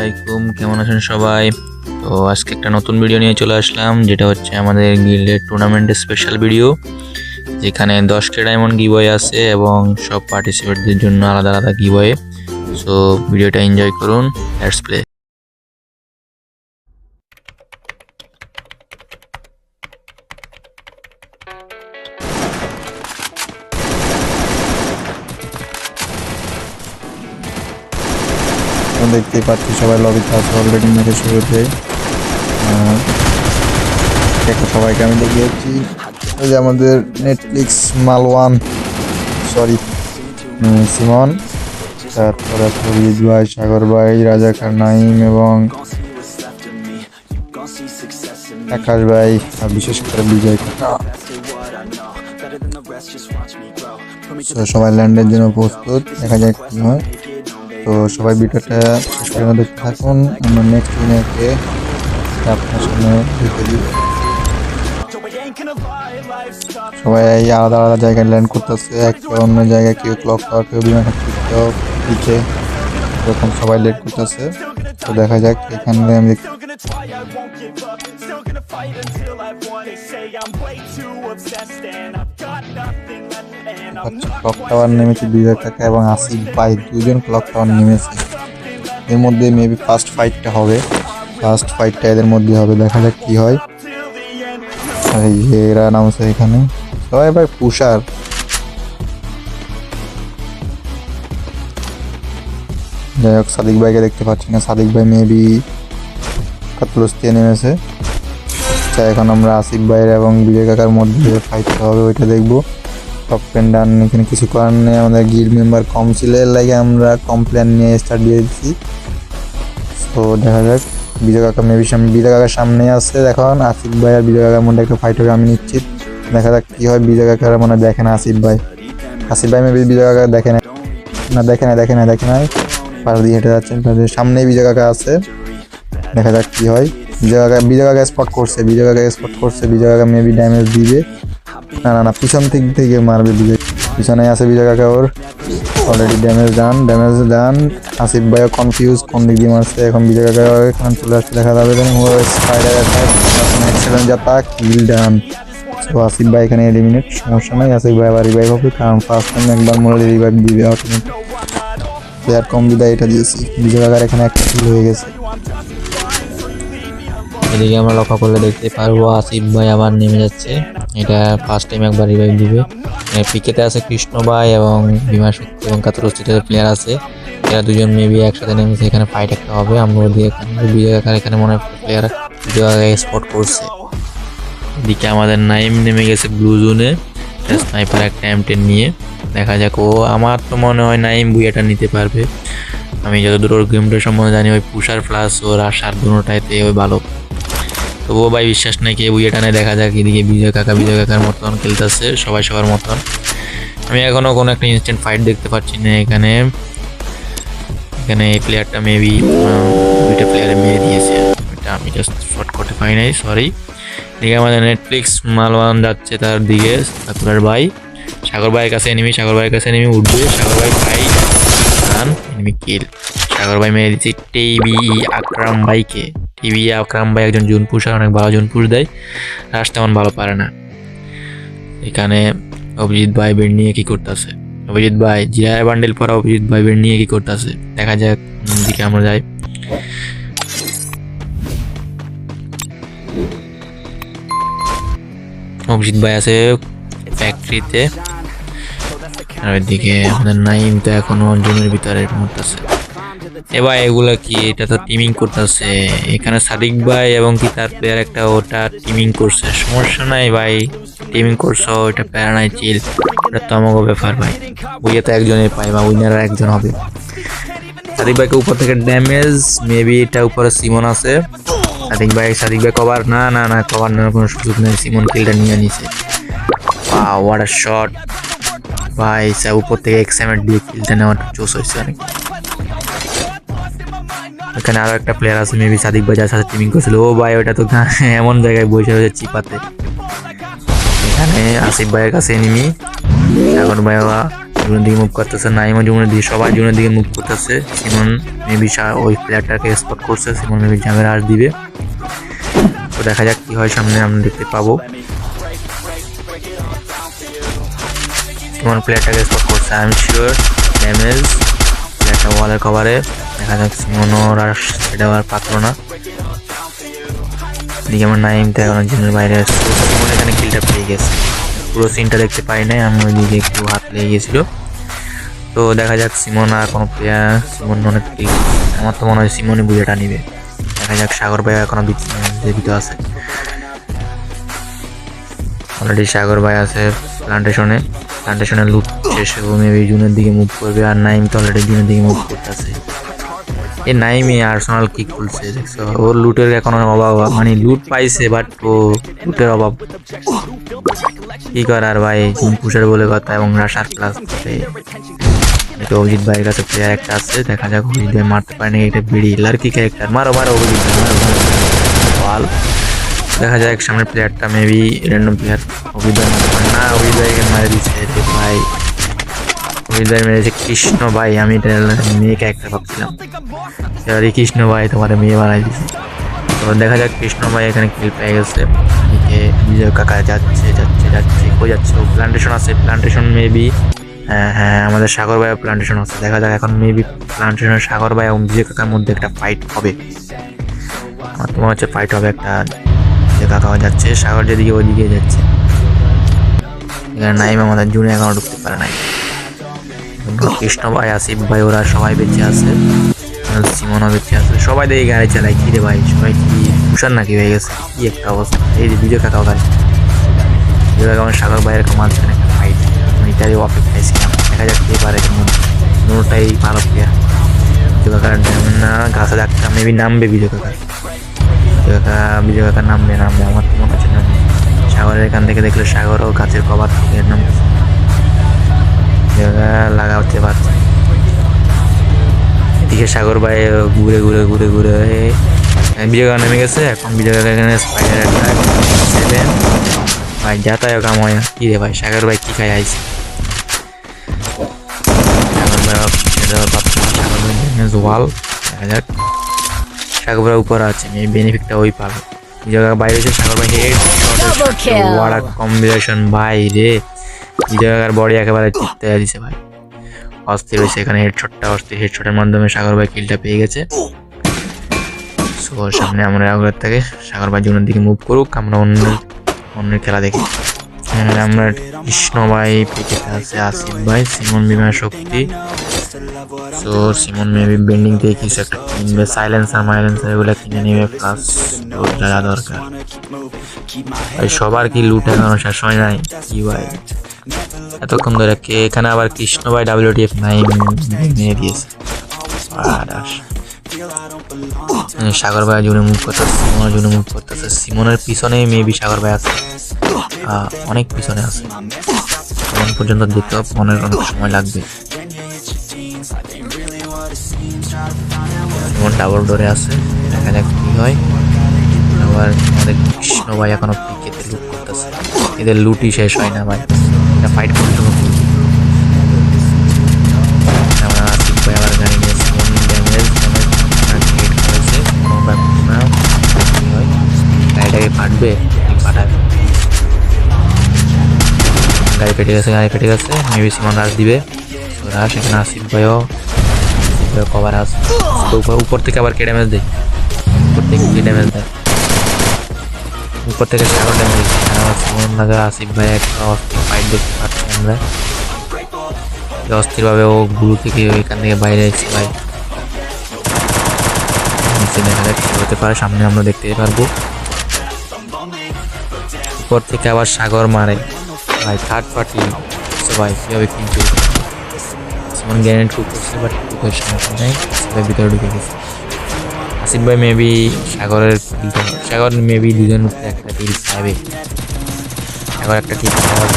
আলাইকুম, কেমন আছেন সবাই? তো আজকে একটা নতুন ভিডিও নিয়ে চলে আসলাম, যেটা হচ্ছে আমাদের গিল্ডের টুর্নামেন্টের স্পেশাল ভিডিও, যেখানে 10টা ডায়মন্ড গিভওয়ে আছে এবং সব পার্টিসিপেটদের জন্য আলাদা আলাদা গিভওয়ে। সো ভিডিওটা এনজয় করুন, লেটস প্লে। দেখতেই পাচ্ছি সবাই লবিতে আছে অলরেডি ম্যাচের শুরুতে। সবাইকে আমি দেখিয়েছি, ওই যে আমাদের নেটফ্লিক্স মালওয়ান, সরি সিমন, তারপরে ফরিদ ভাই, সাগর ভাই, রাজা খান, নাইম এবং আকাশ ভাই, আর বিশেষ করে বিজয় কাকা। সবাই ল্যান্ডের জন্য প্রস্তুত, দেখা যাক কি হয়। তো সবাই ভিডিওটা শেষ পর্যন্ত দেখতে থাকুন, আমরা নেক্সট দিনেকে আপনার সামনে দেখে দিই। সবাই আলাদা আলাদা জায়গায় ল্যান্ড করতেছে, একটা অন্য জায়গায়, কেউ ক্লক টাওয়ার, কেউ বিমান কেউ পিঠে, এরকম সবাই লেট করতেছে। তো দেখা যাক এখানে আমি ক্লক টাওয়ার নেমেছে বিজয় কাকা এবং আসিফ ভাই, দুজন ক্লক টাওয়ার নেমেছে। এর মধ্যে মেবি ফার্স্ট ফাইটটা হবে, ফার্স্ট ফাইটটা এদের মধ্যে হবে, দেখা যাক কি হয়। আর এই যে এরা নামছে এখানে, সবাই ভাই পুষার। যাই হোক, সাদিক ভাইকে দেখতে পাচ্ছি না, সাদিক ভাই মেবি কাতলস্তিয়ে নেমেছে। আচ্ছা, এখন আমরা আসিফ ভাইয়ের এবং বিজয় কাকার মধ্যে ফাইটটা হবে, ওইটা দেখবো। টপ টেন ডান, এখানে কিছু করার নেই, আমাদের গিল্ড মেম্বার কম ছিল, এর লাগে আমরা কমপ্লেন নিয়ে স্টার্ট দিয়ে দিচ্ছি। তো দেখা যাক, বিজয় কাকা মেবি বিজয় কাকার সামনে আছে। এখন আসিফ ভাই আর বিজয় কাকার মধ্যে একটা ফাইট হবে, আমি নিশ্চিত। দেখা যাক কি হয়। বিজয় কাকার মনে দেখে না আসিফ ভাই, আসিফ ভাই মেবি বিজয় কাকা দেখে না, দেখে নাই, পাশ দিয়ে হেঁটে যাচ্ছেন, সামনেই বিজয় কাকা আছে। দেখা যাক কি হয়। বিজয় কাকা স্পট করছে, বিজয় কাকা মেবি ড্যামেজ দিবে। না, পিছন থেকে মারবে বিজয়, পিছনে আছে বিজয় কাকা, ওর অলরেডি ড্যামেজ ডান। আসিফ ভাইও কনফিউজ কোন দিক দিয়ে মারছে। এখন বিজয় কাকা এখানে চলে আসছে, দেখা যাবে স্পাইডার অ্যাটাক, এক্সেলেন্ট অ্যাটাক, কিল ডান। তো আসিফ ভাই এখানে এলিমিনেট, সমস্যা নাই। আসিফ ভাই আবার রিভাইভ হবে, কারণ ফার্স্ট টাইম একবার মরে রিভাইভ দিবে অটোমেটিক। প্লেয়ার কম বিদায় এটা দিয়েছি। বিজয় কাকার এখানে একটা কিল হয়ে গেছে। এদিকে আমরা লক্ষ্য করলে দেখতে পারবো আসিফ ভাই আবার নেমে যাচ্ছে, এটা ফার্স্ট টাইম একবার রিভাইভ দিবে। পিকেতে আছে কৃষ্ণ ভাই এবং বিমা শক্তি এবং কাতরস্থিতের প্লেয়ার আছে, এরা দুজন মেবি একসাথে নেমেছে, এখানে ফাইট একটা হবে। আমরা ওদিকে বিজয় কাকার এখানে মনে হয় প্লেয়ার বিজয় কাকা স্পট করছে। এদিকে আমাদের নাইম নেমে গেছে ব্লু জোনে, স্নাইপার একটা M10 নিয়ে। দেখা যাক, ও আমার তো মনে হয় নাইম বুইয়াটা নিতে পারবে। আমি যতদূর ওর গেমটার সম্বন্ধে জানি, ওই পুষার প্লাস ওর আসার দুটাইতে ওই ভালো। তবুও ভাই বিশ্বাস নাই কে বুইয়াটা নেই। দেখা যাক, এদিকে বিজয় কাকার মতন খেলতেছে, সবাই সবার মতন। আমি এখনো কোনো একটা ইনস্ট্যান্ট ফাইট দেখতে পাচ্ছি না। এখানে এই প্লেয়ারটা মেবি দুইটা প্লেয়ারে মেরে দিয়েছে, এটা আমি জাস্ট শর্ট করতে পারি নাই, সরি। এদিকে আমাদের নেটফ্লিক্স মালওয়ান যাচ্ছে তার দিকে, সাগর ভাইয়ের কাছে এনিমি, উঠবে। সাগর ভাই রান, এনিমি কিল। সাগর ভাই মেরে দিচ্ছে আকরাম ভাইকে। আকরাম ভাই একজন জুন পুষার, অনেক ভালো জুন পুষ দেয়, রাশ তেমন ভালো পারে না। এখানে অভিজিৎ ভাই বেড নিয়ে কি করতেছে, অভিজিৎ ভাই জিয়া বান্ডেল পরা অভিজিৎ ভাই বেড নিয়ে কি করতেছে, দেখা যাক। দিকে আমরা যাই, অভিজিৎ ভাই আছে ফ্যাক্টরিতে, আর ওইদিকে আমাদের নাইম তো এখনো জুনের ভিতরে মরতেছে। এবার এগুলা কি, এটা তো টিমিং করতেছে। এখানে সাদিক ভাই এবং কি তার প্লেয়ার একটা, ওটা টিমিং করছে, সমস্যা নাই ভাই, টিমিং করছো, ওইটা প্যারা নাই, চিল, ওটা তো আমাকে ব্যাপার ভাই। উইয়ে তো একজনের পাই বা উইনার একজন হবে। সাদিক ভাইকে উপর থেকে ড্যামেজ, মেবি এটা উপরে সিমন আছে। সাদিক ভাই কভার, না কভার নেওয়ার কোনো সুযোগ নেই, সিমন কিলটা নিয়ে নিছে। হোয়াট আ শট ভাই, উপর থেকে এক্সামেট দিয়ে কিলটা নেওয়াটা চোস হয়েছে অনেক। এখানে আরো একটা প্লেয়ার আছে, মেবি সাদিক ভাই যার সাথে টিমিং করছিল। ও ভাই, ওটা তো এমন জায়গায় বসে রয়েছে চিপাতে। এখানে আসিফ ভাইয়ের কাছে এনিমি, সাগর ভাই জুনের দিকে মুভ করতেছে, নাইমও জুনের দিকে, সবাই জুনের দিকে মুভ করতেছে। সিমন মেবি ওই প্লেয়ারটাকে স্পট করছে, সিমন মেবি জামের আশ দিবে। তো দেখা যাক কি হয়, সামনে আমরা দেখতে পাবো। সিমন প্লেয়ারটাকে স্পট করছে, আই এম শিওর ড্যামেজ প্লেয়ারটা ওয়ালের কভারে। দেখা যাক সিমনও রাশ সেটা আর পাতলো না। এদিকে আমার নাইম তো এখন জুনের বাইরে আসছে, সিমন এখানে কিলটা পেয়ে গেছে। পুরো সিনটা দেখতে পাই নাই, আমি ওইদিকে একটু হাত লেগে গেছিল। তো দেখা যাক সিমন আর কোনো প্লেয়ার, সিমন অনেক আমার তো মনে হয় সিমনই বুঝেটা নিবে। দেখা যাক সাগর ভাই এখনো জীবিত আছে। অলরেডি সাগর ভাই আছে প্লান্টেশনে লুট শেষ হবে, মেবি জুনের দিকে মুভ করবে। আর নাইম তো অলরেডি জুনের দিকে মুভ করতেছে। এই নাইমই আর্সেনাল কি খুলছে দেখছো, ওর লুটের এখন অভাব, মানে লুট পাইছে বাট ও লুটের অভাব। কি করার ভাই, পুষার বলে কথা। এবং রাশার প্লাস এটা অভিজিৎ ভাইয়ের কাছে প্লেয়ার একটা আছে, দেখা যাক অভিজিৎ ভাই মারতে পারে নাকি। এটা বিড়ি লার্কি ক্যারেক্টার, মারো অভিজিৎ ভাই। দেখা যাক সামনের প্লেয়ারটা মেবি র্যান্ডম প্লেয়ার। অভিজিৎ ভাই না, অভিজিৎ ভাইকে মারে দিচ্ছে ভাই। অভিজিৎ ভাই মেরেছে কৃষ্ণ ভাই, আমি এটা মেয়ে ক্যারেক্টার ভাবছিলাম। এবারে কৃষ্ণ ভাই তোমার মেয়ে বানাই দিচ্ছে। তো দেখা যাক কৃষ্ণ ভাই এখানে কিল পেয়ে গেছে। এদিকে বিজয় কাকা যাচ্ছে কই যাচ্ছে, ও প্লান্টেশন আছে, প্লান্টেশন মেবি। হ্যাঁ আমাদের সাগর ভাই প্লান্টেশন আছে। দেখা যাক এখন মেবি প্লান্টেশনের সাগর ভাই এবং বিজয় কাকার মধ্যে একটা ফাইট হবে। আমার তো মনে হচ্ছে ফাইট হবে একটা। বিজয় কাকাও যাচ্ছে, সাগর যেদিকে ওইদিকে যাচ্ছে। এখানে নাইম আমাদের জুনে এখনো ঢুকতে পারে নাই। কৃষ্ণ ভাই, আসিফ ভাই ওরা সবাই বেঁচে আছে, সিমনও বেঁচে আছে। সবাই দেখে গাড়ি চালায়, কি রে ভাই সবাই কি তুষার নাকি হয়ে গেছে, কি একটা অবস্থা। এই যে বিজয় কাকাও গাড়ি, বিজয় কাকা আমার সাগর ভাইয়ের মাঝখানে একটা ফাইট, এটারই অপেক্ষায় ছিলাম। দেখা যাক কে পারে, দুটাই ভালো প্লেয়ার। বিজয় কাকার না গাছে ডাক্তার মেবি নামবে, বিজয় কাকা নামবে আমার তো মনে হচ্ছে নামবে। সাগরের এখান থেকে দেখলে সাগরও গাছের কভার থেকে নামতেছে, লাগাতে পারছে। এদিকে সাগর ভাই ঘুরে বিজয় কাকা নেমে গেছে। এখন বিজয় কাকা এখানে স্পাইডার একটা ভাই যাতায় কাম হয় না। কি রে ভাই সাগর ভাই কি খাই আইছে, ওয়াল। দেখা যাক সাগর ভাই উপরে আছে, মেয়ে বেনিফিটটা ওই পাবে। বিজয় কাকা বাইরে হয়েছে, সাগর ভাই হেড ওয়াড়া কম্বিনেশন ভাই রে। বিজয় কাকার বডি একেবারে চিপতে দিছে ভাই, অস্থির হয়েছে এখানে। হেডশটের মাধ্যমে সাগর ভাই কিলটা পেয়ে গেছে। সো সামনে আমরা আগের থেকে সাগর ভাই জুনের দিকে মুভ করুক, আমরা অন্যের খেলা দেখি। আমরা কৃষ্ণ ভাই পিকেতে আছে, আসিফ ভাই, সিমন বিমা শক্তি। সো সিমন মেবি বেন্ডিং থেকে কিছু একটা কিনবে, সাইলেন্সার এগুলো কিনে নেবে, প্লাস যা দরকার ভাই। সবার কি লুট এখনো শেষ হয় নাই কি ভাই এতক্ষণ ধরে। কে এখানে আবার কৃষ্ণ ভাই WTF নিয়ে দিয়েছে। সাগর ভাই জুনে মুভ করতেছে, সিমনের পিছনে মেবি সাগর ভাই আছে, অনেক পিছনে আছে। তখন পর্যন্ত দেখতে অনেক সময় লাগবে। সিমন ডাবল ডোরে আছে, দেখা যাক কি হয়। আবার আমাদের কৃষ্ণ ভাই এখনো পিকেতে লুট করতেছে, এদের লুটই শেষ হয় না ভাই, এটা ফাইট করতে হবে। আমরা আসিফ ভাই আবার গাড়ি নিয়ে সিমন ড্যামেজ করেছে, গাড়িটাকে ফাটবে, ফাটাবে। গাড়ি ফেটে গেছে, মেবি সিমন রাশ দিবে। রাশ এখানে আসিফ ভাইও কভার আছে, উপর থেকে আবার কে ড্যামেজ দেয়, উপর থেকে সাগর ড্যামেজ। সিমন লাগা আসিফ ভাই একটা ফাইট দেখতে পাচ্ছি আমরা, অস্থির ভাবে ও গুরু থেকে ওইখান থেকে বাইরে এসেছে ভাই। নিচে দেখা যাক কি হতে পারে, সামনে আমরা দেখতে পারবো। উপর থেকে আবার সাগর মারে ভাই, থার্ড পার্টি ভাই কিভাবে কিন্তু সিমন গ্রেনেড কুক করছে, বাট কুকের সমস্যা নেই, ভিতরে ঢুকে গেছে। আসিফ ভাই মেবি সাগর মেবি দুজন একটা টিল পাবে, সাগর একটা টিল পাওয়ার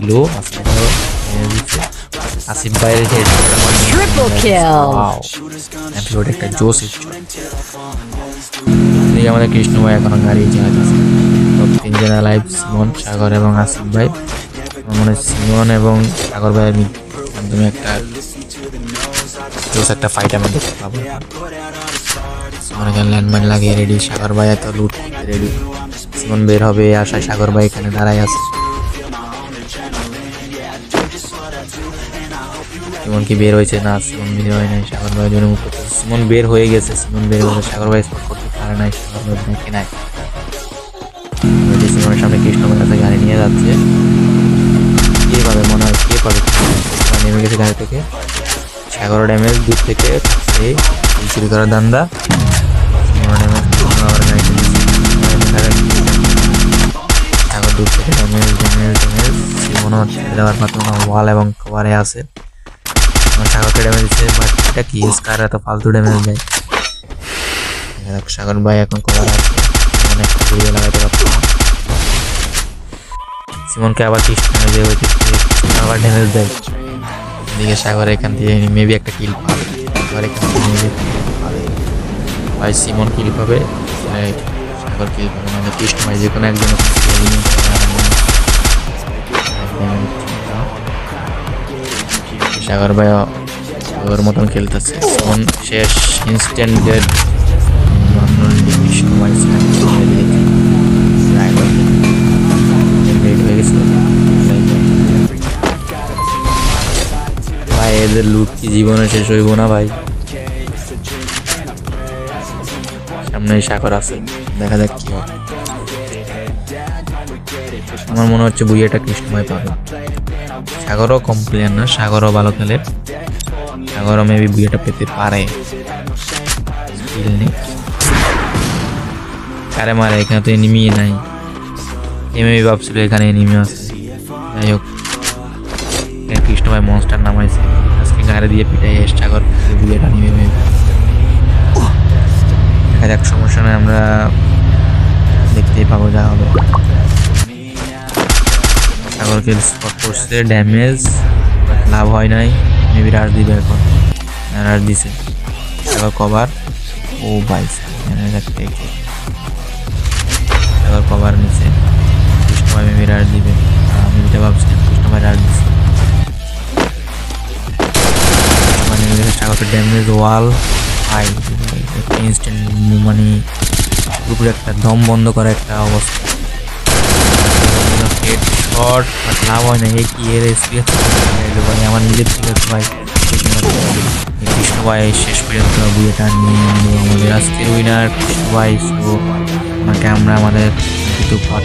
লো। আসিফ ভাইয়ের হেড একটা জোস আমাদের কৃষ্ণ ভাই এখনো গাড়ি চালাচ্ছে। তিনজনে লাইভ, সিমন, সাগর এবং আসিফ ভাই। আমার মনে হয় সিমন এবং সাগর ভাইয়ের মাধ্যমে একটা ফাইট আমরা দেখতে পাবো। সিমন এখানে ল্যান্ডমাইন লাগিয়ে রেডি, সাগর ভাই এত লুট করতে রেডি। সিমন বের হবে এই আশায় সাগর ভাই এখানে দাঁড়ায় আছে। সিমন কি বের হয়েছে? না, সিমন বের হয় নাই। সাগর ভাই জন্য মুখ করতেছে। সিমন বের হয়ে গেছে, সিমন বের হয়ে গেছে। সাগর ভাই স্পট করতে পারে নাই, সাগর ভাই দেখে নাই। সিমনের সামনে কৃষ্ণমের কাছে গাড়ি নিয়ে যাচ্ছে। কে পাবে মনে হয়, কে পাবে? নেমে গেছে গাড়ি থেকে। সাগর ড্যামেজ দূর থেকে এই চুরি করার ধান্দা। সিমন ড্যামেজ আবার গাড়িতে সাগর দূর থেকে ড্যামেজ ড্যামেজ ড্যামেজ। সিমনও ছেড়ে দেওয়ার পাত্র না, ওয়াল এবং কভারে আছে। সাগরকে ড্যামেজ দিচ্ছে, বাট এটা কি স্কার এত ফালতু ড্যামেজ দেয়। সাগর ভাই এখন কভার আছে, অনেকটা ঘুরিয়ে লাগাইতে পারছে না। সিমনকে আবার কৃষ্ণ আবার ড্যামেজ দেয়। এদিকে সাগর এখান থেকে মেবি একটা কিল পাবে। সাগর এখান থেকে মেবি পাবে, ভাই সিমন কিল পাবে, সাগর কিল পাবে, মানে কৃষ্ণ ভাই যে কোনো একজন। সাগর ভাই ওর মতন খেলতেছে। সিমন শেষ, ইনস্ট্যান্ট ডেড। কৃষ্ণ ভাই হয়ে গেছে ভাই। এদের লুট কি জীবনে শেষ হইব না ভাই? সামনে সাগর আছে, দেখা যাক কি হয়। আমার মনে হচ্ছে বুইয়াটা কৃষ্ণ ভাই পাবে। সাগরও কম প্লেয়ার না, সাগরও ভালো খেলে। সাগরও মেবি বুইয়াটা পেতে পারে। কারে মারে? এখানে তো এনিমি নাই। এমএবি ভাবছিল এখানে এনিমি আছে। যাই হোক, কৃষ্ণ ভাই মনস্টার নামাইছে, আজকে গাড়ি দিয়ে পিটাই সাগর বুলেটা নিয়ে দেখা যাক। সমস্যা নয়, আমরা দেখতেই পাবো যা হবে। সাগরকে স্পট করছে, ড্যামেজ লাভ হয় নাই। মেবি রাশ দিবে এখন, রাশ দিছে। সাগর কভার, ও ভাই সাগর কভার নিচে। কৃষ্ণ ভাই মেবি রাশ দিবে, আমি এটা ভাবছিলাম। কৃষ্ণ ভাই রাশ দিছে। সাগরের ড্যামেজ ওয়াল হাই, ইনস্ট্যান্ট মানে পুরোপুরি একটা দম বন্ধ করা একটা অবস্থা। শর্ট বাট লাভ হয় না। এই কি এর এক্সপিরিয়েন্স ভাই আমার নিজের ঠিক আছে ভাই। কৃষ্ণ ভাই শেষ পর্যন্ত বুয়েটা নিয়ে আনবো। আমাদের আজকের উইনার কৃষ্ণ ভাই। সো ওনাকে আমরা আমাদের কিছু পাঠ